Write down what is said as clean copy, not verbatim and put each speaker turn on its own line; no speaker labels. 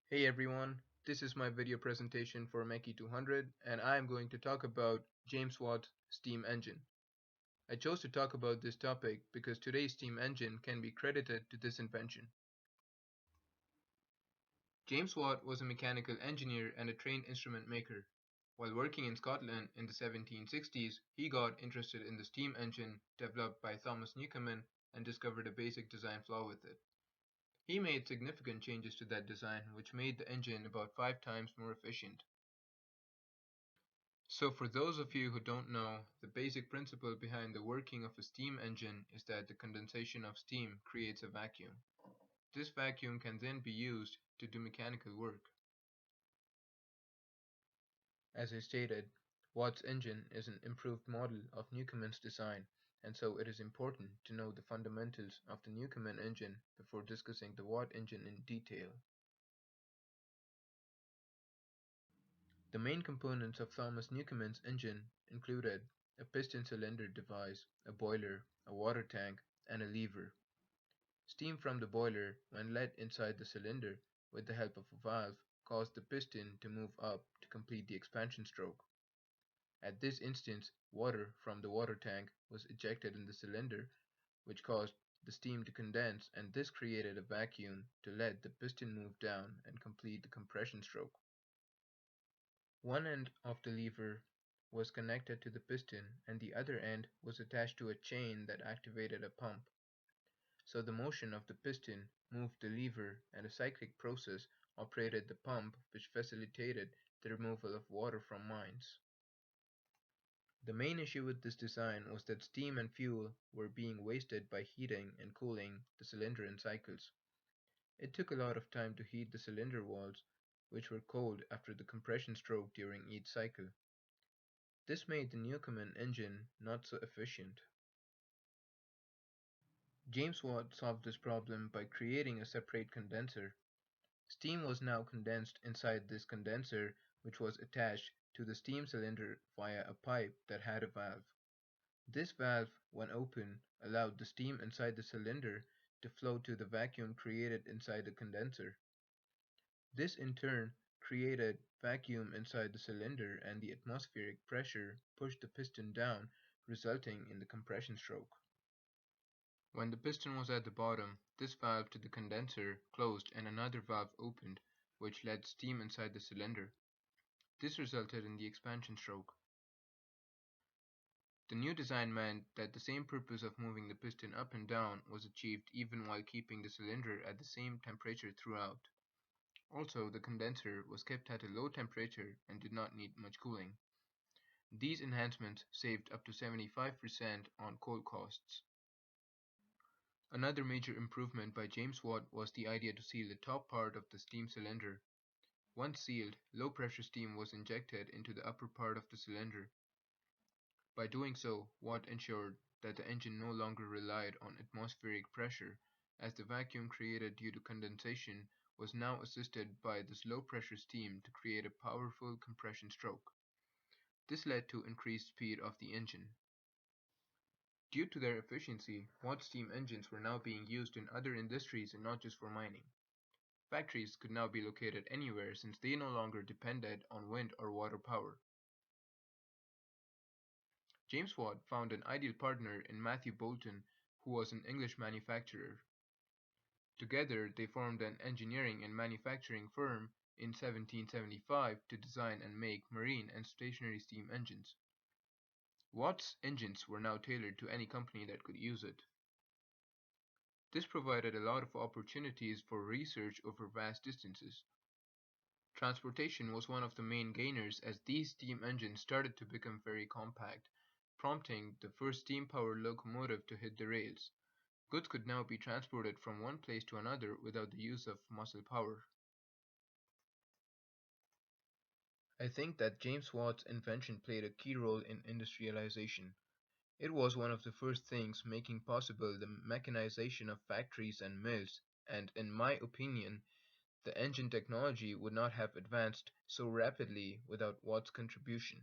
Hey everyone, this is my video presentation for Mackie 200 and I am going to talk about James Watt's steam engine. I chose to talk about this topic because today's steam engine can be credited to this invention. James Watt was a mechanical engineer and a trained instrument maker. While working in Scotland in the 1760s, he got interested in the steam engine developed by Thomas Newcomen and discovered a basic design flaw with it. He made significant changes to that design which made the engine about 5 times more efficient. So for those of you who don't know, the basic principle behind the working of a steam engine is that the condensation of steam creates a vacuum. This vacuum can then be used to do mechanical work. As I stated, Watt's engine is an improved model of Newcomen's design, and so it is important to know the fundamentals of the Newcomen engine before discussing the Watt engine in detail. The main components of Thomas Newcomen's engine included a piston cylinder device, a boiler, a water tank, and a lever. Steam from the boiler, when let inside the cylinder with the help of a valve, caused the piston to move up to complete the expansion stroke. At this instance, water from the water tank was ejected in the cylinder, which caused the steam to condense, and this created a vacuum to let the piston move down and complete the compression stroke. One end of the lever was connected to the piston and the other end was attached to a chain that activated a pump. So the motion of the piston moved the lever and a cyclic process operated the pump which facilitated the removal of water from mines. The main issue with this design was that steam and fuel were being wasted by heating and cooling the cylinder in cycles. It took a lot of time to heat the cylinder walls, which were cold after the compression stroke during each cycle. This made the Newcomen engine not so efficient. James Watt solved this problem by creating a separate condenser. Steam was now condensed inside this condenser, which was attached to the steam cylinder via a pipe that had a valve. This valve, when open, allowed the steam inside the cylinder to flow to the vacuum created inside the condenser. This in turn created vacuum inside the cylinder and the atmospheric pressure pushed the piston down, resulting in the compression stroke. When the piston was at the bottom, this valve to the condenser closed and another valve opened, which let steam inside the cylinder. This resulted in the expansion stroke. The new design meant that the same purpose of moving the piston up and down was achieved even while keeping the cylinder at the same temperature throughout. Also, the condenser was kept at a low temperature and did not need much cooling. These enhancements saved up to 75% on coal costs. Another major improvement by James Watt was the idea to seal the top part of the steam cylinder. Once sealed, low-pressure steam was injected into the upper part of the cylinder. By doing so, Watt ensured that the engine no longer relied on atmospheric pressure, as the vacuum created due to condensation was now assisted by this low-pressure steam to create a powerful compression stroke. This led to increased speed of the engine. Due to their efficiency, Watt steam engines were now being used in other industries and not just for mining. Factories could now be located anywhere since they no longer depended on wind or water power. James Watt found an ideal partner in Matthew Boulton, who was an English manufacturer. Together they formed an engineering and manufacturing firm in 1775 to design and make marine and stationary steam engines. Watt's engines were now tailored to any company that could use it. This provided a lot of opportunities for research over vast distances. Transportation was one of the main gainers as these steam engines started to become very compact, prompting the first steam-powered locomotive to hit the rails. Goods could now be transported from one place to another without the use of muscle power. I think that James Watt's invention played a key role in industrialization. It was one of the first things making possible the mechanization of factories and mills, and in my opinion, the engine technology would not have advanced so rapidly without Watt's contribution.